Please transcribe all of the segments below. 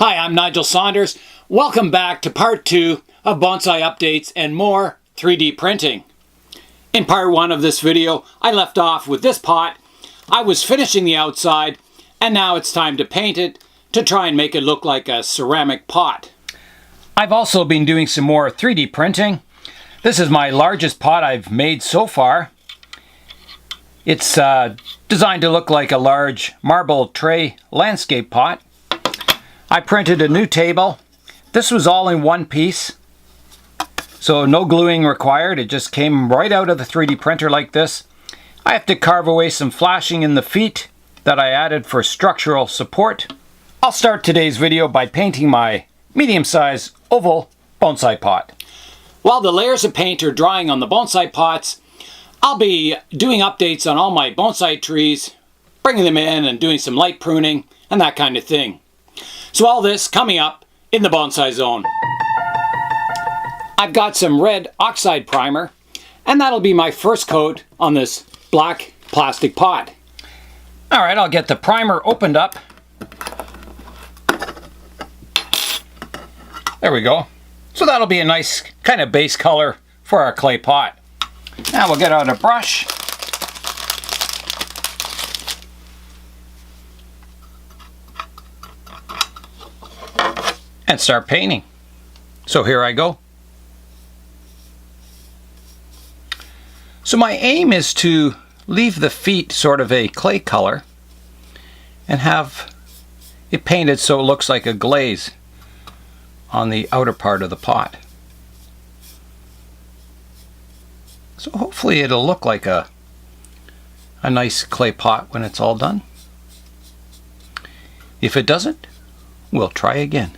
Hi, I'm Nigel Saunders. Welcome back to part 2 of bonsai updates and more 3D printing. In part 1 of this video, I left off with this pot. I was finishing the outside, and now it's time to paint it to try and make it look like a ceramic pot. I've also been doing some more 3D printing. This is my largest pot I've made so far. It's designed to look like a large marble tray landscape pot. I printed a new table. This was all in one piece, so no gluing required. It just came right out of the 3D printer like this. I have to carve away some flashing in the feet that I added for structural support. I'll start today's video by painting my medium-sized oval bonsai pot. While the layers of paint are drying on the bonsai pots, I'll be doing updates on all my bonsai trees, bringing them in and doing some light pruning and that kind of thing. So all this coming up in the Bonsai Zone. I've got some red oxide primer, and that'll be my first coat on this black plastic pot. Alright, I'll get the primer opened up. There we go. So that'll be a nice kind of base color for our clay pot. Now we'll get out a brush. And start painting. So here I go. So my aim is to leave the feet sort of a clay color and have it painted so it looks like a glaze on the outer part of the pot. So hopefully it'll look like a nice clay pot when it's all done. If it doesn't, we'll try again.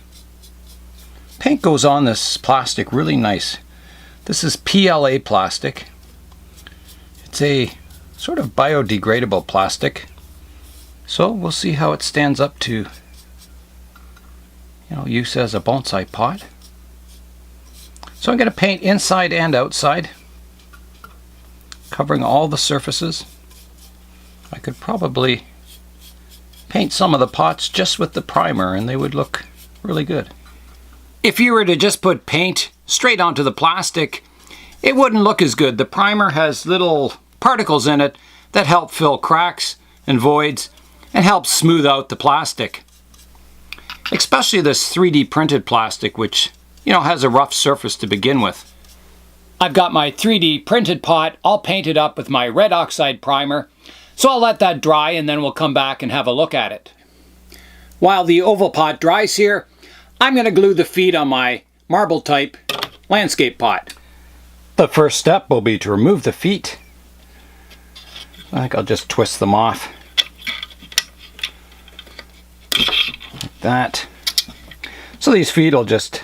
Paint goes on this plastic really nice. This is PLA plastic. It's a sort of biodegradable plastic. So we'll see how it stands up to use as a bonsai pot. So I'm going to paint inside and outside, covering all the surfaces. I could probably paint some of the pots just with the primer and they would look really good. If you were to just put paint straight onto the plastic, it wouldn't look as good. The primer has little particles in it that help fill cracks and voids and help smooth out the plastic. Especially this 3D printed plastic, which has a rough surface to begin with. I've got my 3D printed pot all painted up with my red oxide primer, so I'll let that dry and then we'll come back and have a look at it. While the oval pot dries here, I'm going to glue the feet on my marble type landscape pot. The first step will be to remove the feet. I think I'll just twist them off. Like that. So these feet will just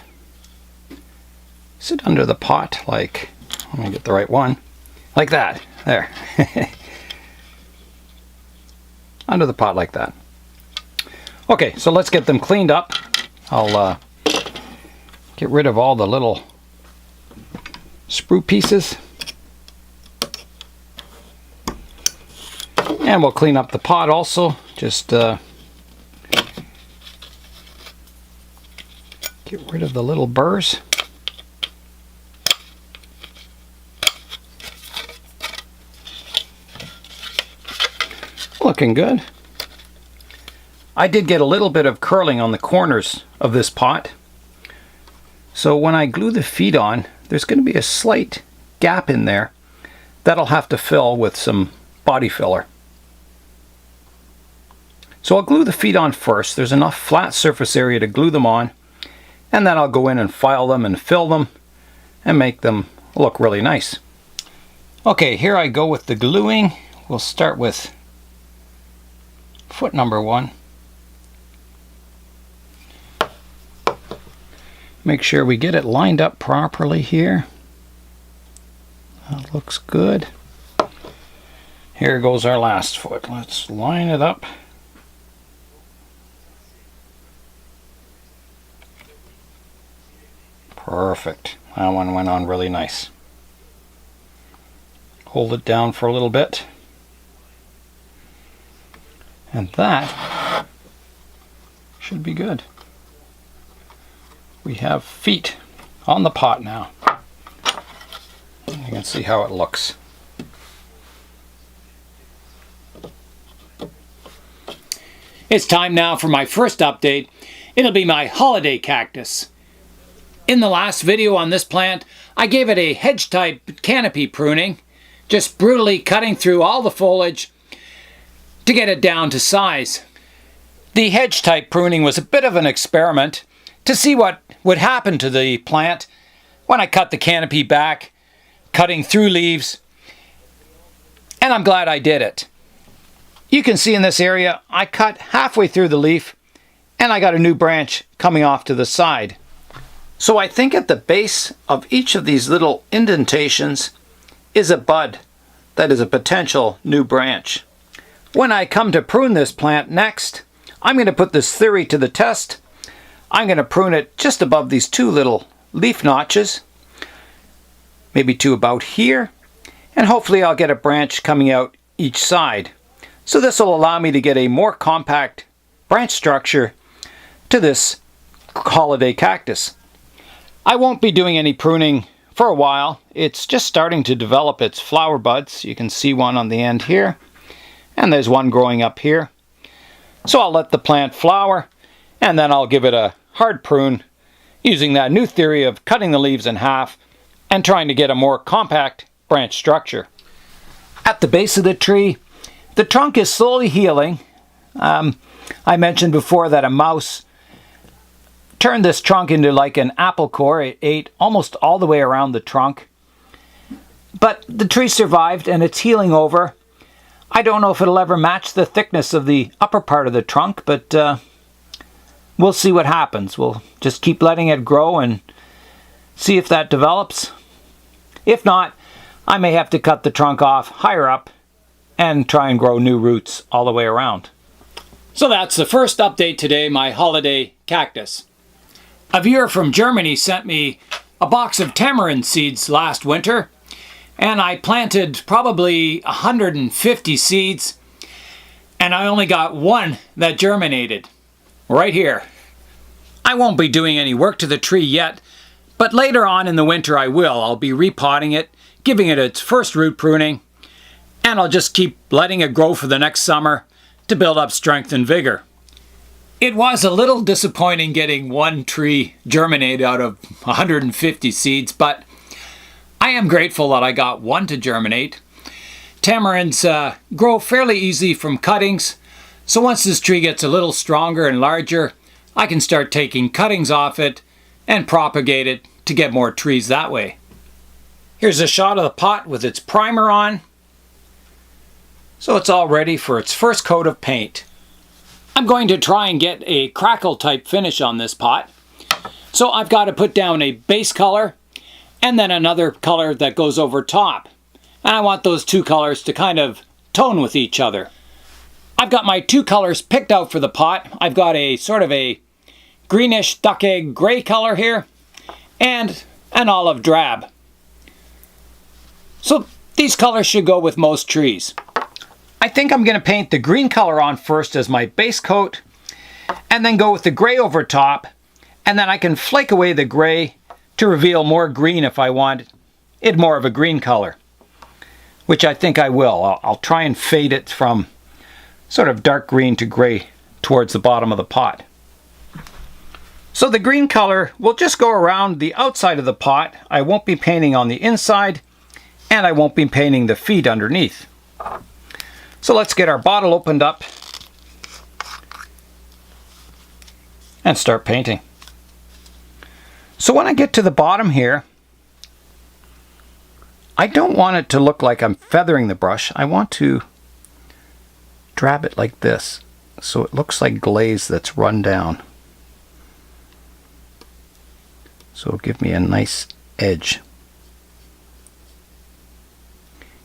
sit under the pot like, let me get the right one, like that. There. Under the pot like that. Okay, so let's get them cleaned up. I'll get rid of all the little sprue pieces. And we'll clean up the pot also. Just get rid of the little burrs. Looking good. I did get a little bit of curling on the corners of this pot. So when I glue the feet on, there's going to be a slight gap in there that I'll have to fill with some body filler. So I'll glue the feet on first. There's enough flat surface area to glue them on, and then I'll go in and file them and fill them and make them look really nice. Okay, here I go with the gluing. We'll start with foot number 1. Make sure we get it lined up properly here. That looks good. Here goes our last foot. Let's line it up. Perfect. That one went on really nice. Hold it down for a little bit. And that should be good. we have feet on the pot now. You can see how it looks. It's time now for my first update. It'll be my holiday cactus. In the last video on this plant, I gave it a hedge type canopy pruning, just brutally cutting through all the foliage to get it down to size. The hedge type pruning was a bit of an experiment to see what would happen to the plant when I cut the canopy back, cutting through leaves, and I'm glad I did it. You can see in this area, I cut halfway through the leaf and I got a new branch coming off to the side. So I think at the base of each of these little indentations is a bud that is a potential new branch. When I come to prune this plant next, I'm going to put this theory to the test. I'm going to prune it just above these two little leaf notches, maybe to about here, and hopefully I'll get a branch coming out each side. So this will allow me to get a more compact branch structure to this holiday cactus. I won't be doing any pruning for a while. It's just starting to develop its flower buds. You can see one on the end here, and there's one growing up here. So I'll let the plant flower, and then I'll give it a hard prune using that new theory of cutting the leaves in half and trying to get a more compact branch structure. At the base of the tree, the trunk is slowly healing. I mentioned before that a mouse turned this trunk into like an apple core. It ate almost all the way around the trunk. But the tree survived and it's healing over. I don't know if it'll ever match the thickness of the upper part of the trunk, but we'll see what happens. We'll just keep letting it grow and see if that develops. If not, I may have to cut the trunk off higher up and try and grow new roots all the way around. So that's the first update today, my holiday cactus. A viewer from Germany sent me a box of tamarind seeds last winter, and I planted probably 150 seeds, and I only got one that germinated, right here. I won't be doing any work to the tree yet, but later on in the winter I will. I'll be repotting it, giving it its first root pruning, and I'll just keep letting it grow for the next summer to build up strength and vigor. It was a little disappointing getting one tree germinate out of 150 seeds, but I am grateful that I got one to germinate. Tamarinds grow fairly easy from cuttings, so once this tree gets a little stronger and larger, I can start taking cuttings off it and propagate it to get more trees that way. Here's a shot of the pot with its primer on. So it's all ready for its first coat of paint. I'm going to try and get a crackle type finish on this pot. So I've got to put down a base color and then another color that goes over top. And I want those two colors to kind of tone with each other. I've got my two colors picked out for the pot. I've got a sort of a greenish duck egg gray color here and an olive drab. So these colors should go with most trees. I think I'm going to paint the green color on first as my base coat and then go with the gray over top, and then I can flake away the gray to reveal more green if I want it more of a green color, which I think I will. I'll try and fade it from sort of dark green to gray towards the bottom of the pot. So the green color will just go around the outside of the pot. I won't be painting on the inside, and I won't be painting the feet underneath. So let's get our bottle opened up and start painting. So when I get to the bottom here, I don't want it to look like I'm feathering the brush. I want to drab it like this so it looks like glaze that's run down. So it'll give me a nice edge.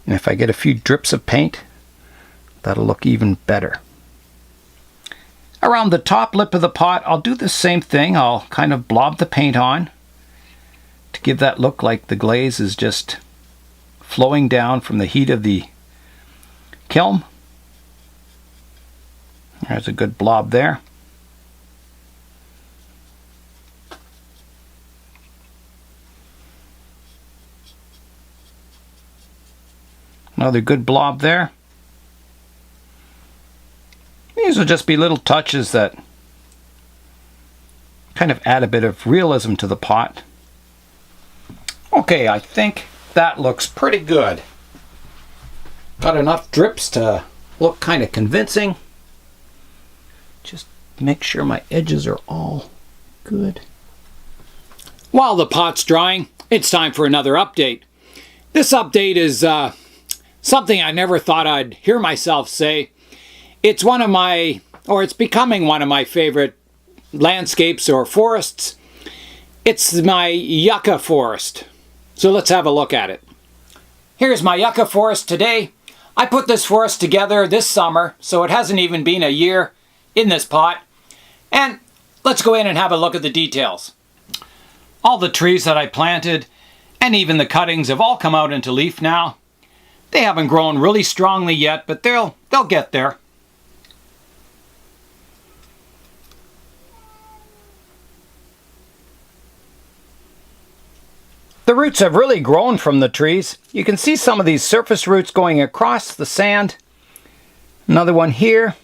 And if I get a few drips of paint, that'll look even better. Around the top lip of the pot, I'll do the same thing. I'll kind of blob the paint on to give that look like the glaze is just flowing down from the heat of the kiln. There's a good blob there. Another good blob there. These will just be little touches that kind of add a bit of realism to the pot. Okay, I think that looks pretty good. Got enough drips to look kind of convincing. Just make sure my edges are all good. While the pot's drying, it's time for another update. This update is something I never thought I'd hear myself say. It's it's becoming one of my favorite landscapes or forests. It's my yucca forest. So let's have a look at it. Here's my yucca forest today. I put this forest together this summer, so it hasn't even been a year in this pot. And let's go in and have a look at the details. All the trees that I planted and even the cuttings have all come out into leaf now. They haven't grown really strongly yet, but they'll get there. The roots have really grown from the trees. You can see some of these surface roots going across the sand. Another one here.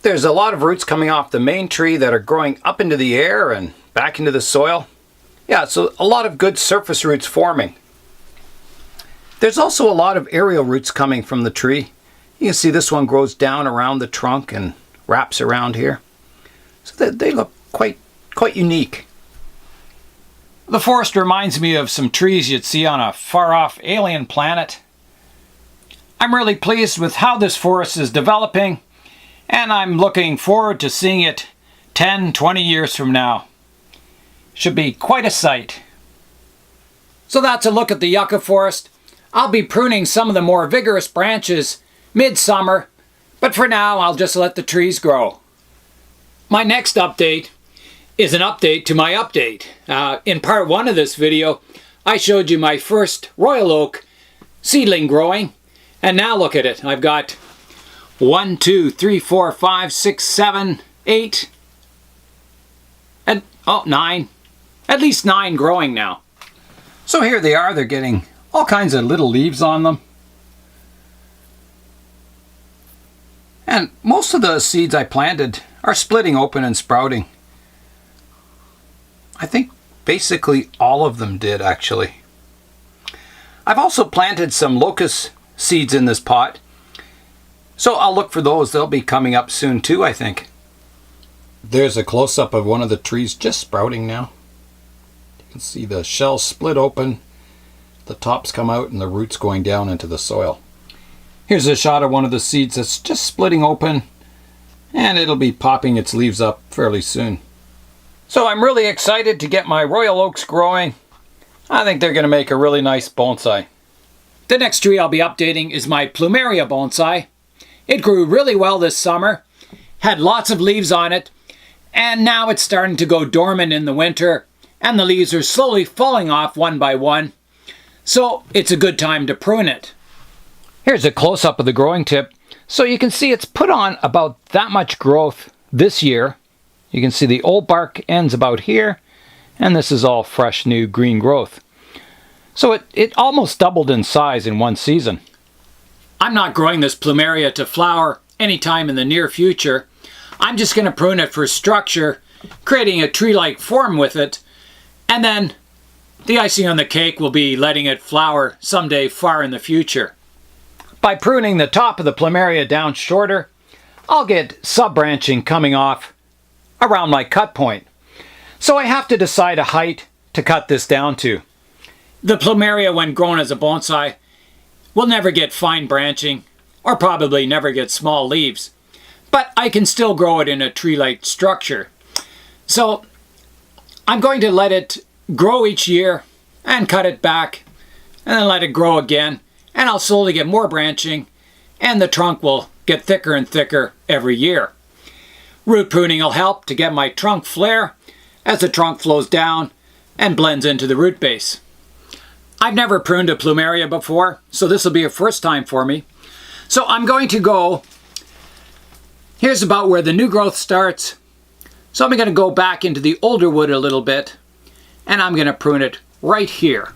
There's a lot of roots coming off the main tree that are growing up into the air and back into the soil. Yeah, so a lot of good surface roots forming. There's also a lot of aerial roots coming from the tree. You can see this one grows down around the trunk and wraps around here. So they look quite unique. The forest reminds me of some trees you'd see on a far-off alien planet. I'm really pleased with how this forest is developing, and I'm looking forward to seeing it 10, 20 years from now. Should be quite a sight. So that's a look at the yucca forest. I'll be pruning some of the more vigorous branches mid-summer, but for now I'll just let the trees grow. My next update is an update to my update. In part 1 of this video, I showed you my first royal oak seedling growing, and now look at it. I've got 1, 2, 3, 4, 5, 6, 7, 8, and 9. At least 9 growing now. So here they are. They're getting all kinds of little leaves on them. And most of the seeds I planted are splitting open and sprouting. I think basically all of them did, actually. I've also planted some locust seeds in this pot, so I'll look for those. They'll be coming up soon too, I think. There's a close-up of one of the trees just sprouting now. You can see the shells split open, the tops come out, and the roots going down into the soil. Here's a shot of one of the seeds that's just splitting open, and it'll be popping its leaves up fairly soon. So I'm really excited to get my royal oaks growing. I think they're going to make a really nice bonsai. The next tree I'll be updating is my plumeria bonsai. It grew really well this summer, had lots of leaves on it, and now it's starting to go dormant in the winter, and the leaves are slowly falling off one by one. So it's a good time to prune it. Here's a close-up of the growing tip. So you can see it's put on about that much growth this year. You can see the old bark ends about here, and this is all fresh new green growth. So it almost doubled in size in one season. I'm not growing this plumeria to flower anytime in the near future. I'm just going to prune it for structure, creating a tree-like form with it, and then the icing on the cake will be letting it flower someday far in the future. By pruning the top of the plumeria down shorter, I'll get sub-branching coming off around my cut point. So I have to decide a height to cut this down to. The plumeria, when grown as a bonsai, will never get fine branching, or probably never get small leaves. But I can still grow it in a tree-like structure. So I'm going to let it grow each year and cut it back, and then let it grow again, and I'll slowly get more branching, and the trunk will get thicker and thicker every year. Root pruning will help to get my trunk flare as the trunk flows down and blends into the root base. I've never pruned a plumeria before, so this will be a first time for me. So I'm going to go, here's about where the new growth starts. So I'm going to go back into the older wood a little bit, and I'm going to prune it right here.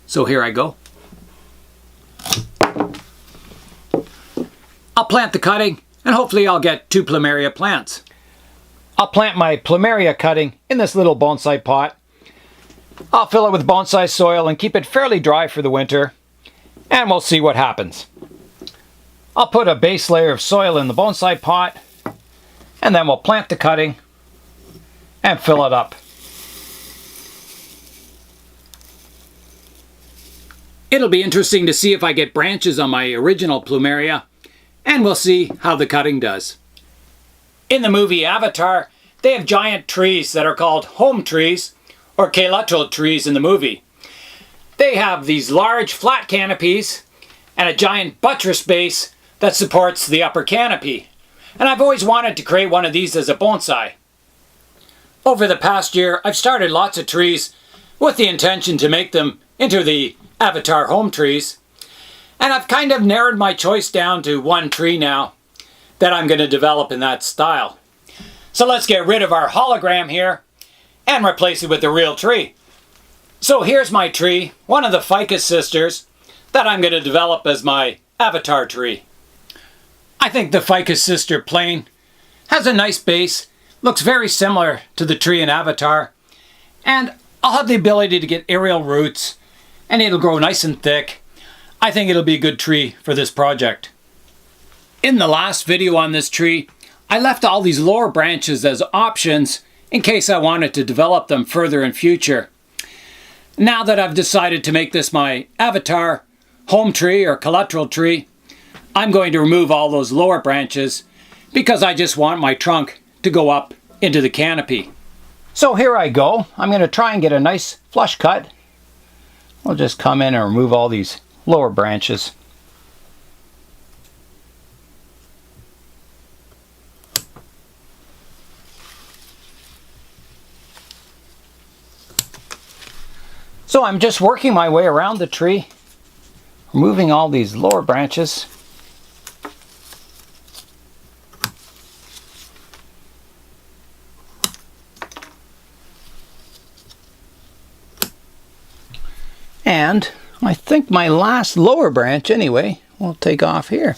So here I go. I'll plant the cutting and hopefully I'll get 2 plumeria plants. I'll plant my plumeria cutting in this little bonsai pot. I'll fill it with bonsai soil and keep it fairly dry for the winter, and we'll see what happens. I'll put a base layer of soil in the bonsai pot, and then we'll plant the cutting and fill it up. It'll be interesting to see if I get branches on my original plumeria, and we'll see how the cutting does. In the movie Avatar, they have giant trees that are called home trees, or collateral trees in the movie. They have these large flat canopies and a giant buttress base that supports the upper canopy. And I've always wanted to create one of these as a bonsai. Over the past year, I've started lots of trees with the intention to make them into the Avatar home trees. And I've kind of narrowed my choice down to one tree now that I'm going to develop in that style. So let's get rid of our hologram here and replace it with the real tree. So here's my tree, one of the ficus sisters, that I'm going to develop as my Avatar tree. I think the ficus sister plane has a nice base, looks very similar to the tree in Avatar, and I'll have the ability to get aerial roots, and it'll grow nice and thick. I think it'll be a good tree for this project. In the last video on this tree, I left all these lower branches as options in case I wanted to develop them further in future. Now that I've decided to make this my Avatar home tree or collateral tree, I'm going to remove all those lower branches because I just want my trunk to go up into the canopy. So here I go. I'm going to try and get a nice flush cut. We'll just come in and remove all these lower branches. So I'm just working my way around the tree, removing all these lower branches. And I think my last lower branch anyway will take off here,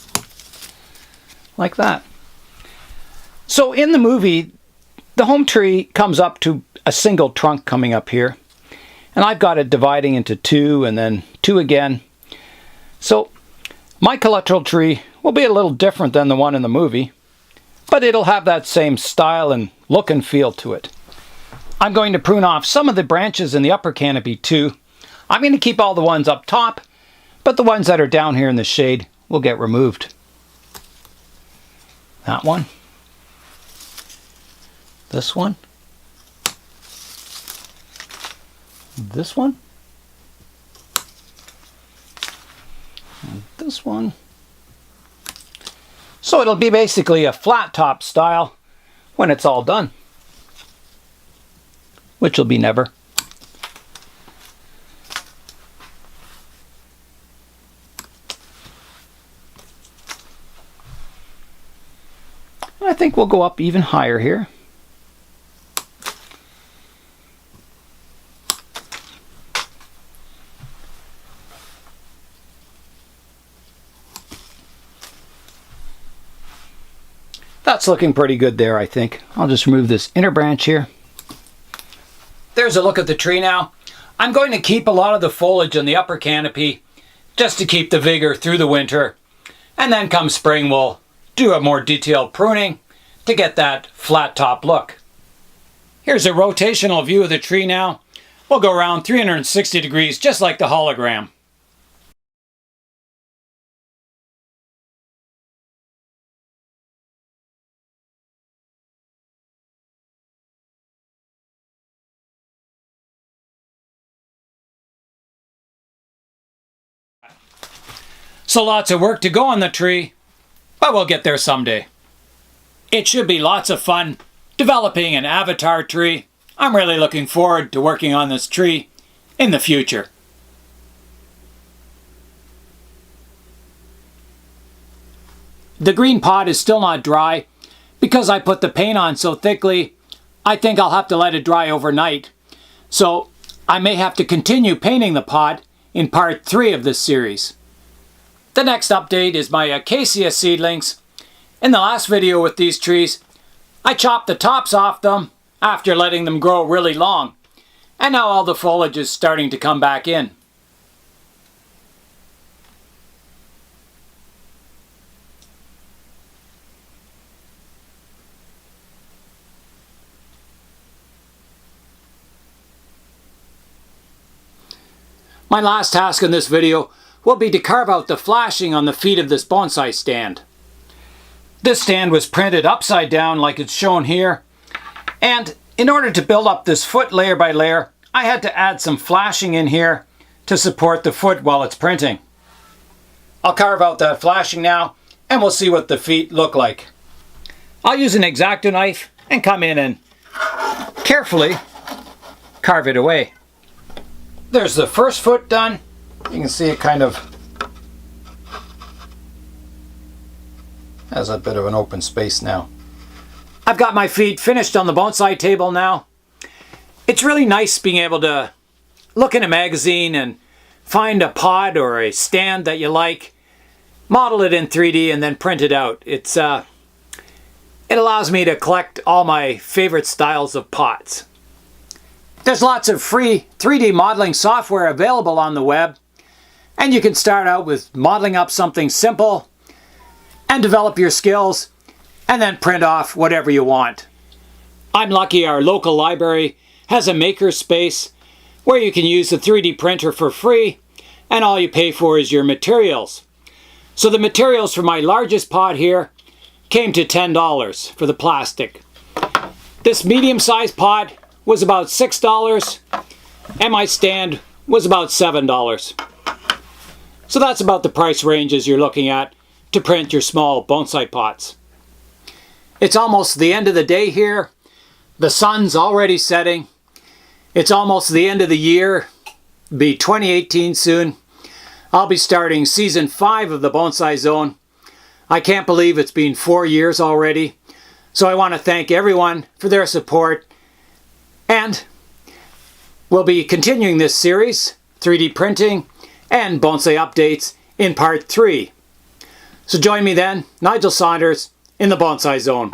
like that. So in the movie, the home tree comes up to a single trunk coming up here. And I've got it dividing into 2 and then 2 again. So my collateral tree will be a little different than the one in the movie, but it'll have that same style and look and feel to it. I'm going to prune off some of the branches in the upper canopy too. I'm going to keep all the ones up top, but the ones that are down here in the shade will get removed. That one. This one. This one, and this one. So it'll be basically a flat top style when it's all done, which will be never. I think we'll go up even higher here. That's looking pretty good there, I think. I'll just remove this inner branch here. There's a look at the tree now. I'm going to keep a lot of the foliage on the upper canopy just to keep the vigor through the winter. And then come spring, we'll do a more detailed pruning to get that flat top look. Here's a rotational view of the tree now. We'll go around 360 degrees, just like the hologram. So lots of work to go on the tree, but we'll get there someday. It should be lots of fun developing an Avatar tree. I'm really looking forward to working on this tree in the future. The green pot is still not dry. Because I put the paint on so thickly, I think I'll have to let it dry overnight. So I may have to continue painting the pot in part 3 of this series. The next update is my acacia seedlings. In the last video with these trees, I chopped the tops off them after letting them grow really long, and now all the foliage is starting to come back in. My last task in this video will be to carve out the flashing on the feet of this bonsai stand. This stand was printed upside down like it's shown here, and in order to build up this foot layer by layer, I had to add some flashing in here to support the foot while it's printing. I'll carve out that flashing now, and we'll see what the feet look like. I'll use an X-Acto knife and come in and carefully carve it away. There's the first foot done. You can see it kind of has a bit of an open space now. I've got my feet finished on the bonsai table now. It's really nice being able to look in a magazine and find a pot or a stand that you like, model it in 3D and then print it out. It allows me to collect all my favorite styles of pots. There's lots of free 3D modeling software available on the web, and you can start out with modeling up something simple and develop your skills and then print off whatever you want. I'm lucky our local library has a maker space where you can use the 3D printer for free, and all you pay for is your materials. So the materials for my largest pot here came to $10 for the plastic. This medium-sized pot was about $6, and my stand was about $7. So that's about the price ranges you're looking at to print your small bonsai pots. It's almost the end of the day here. The sun's already setting. It's almost the end of the year. It'll be 2018 soon. I'll be starting season 5 of the Bonsai Zone. I can't believe it's been 4 years already. So I want to thank everyone for their support. And we'll be continuing this series, 3D printing and bonsai updates, in part 3. So join me then, Nigel Saunders, in the Bonsai Zone.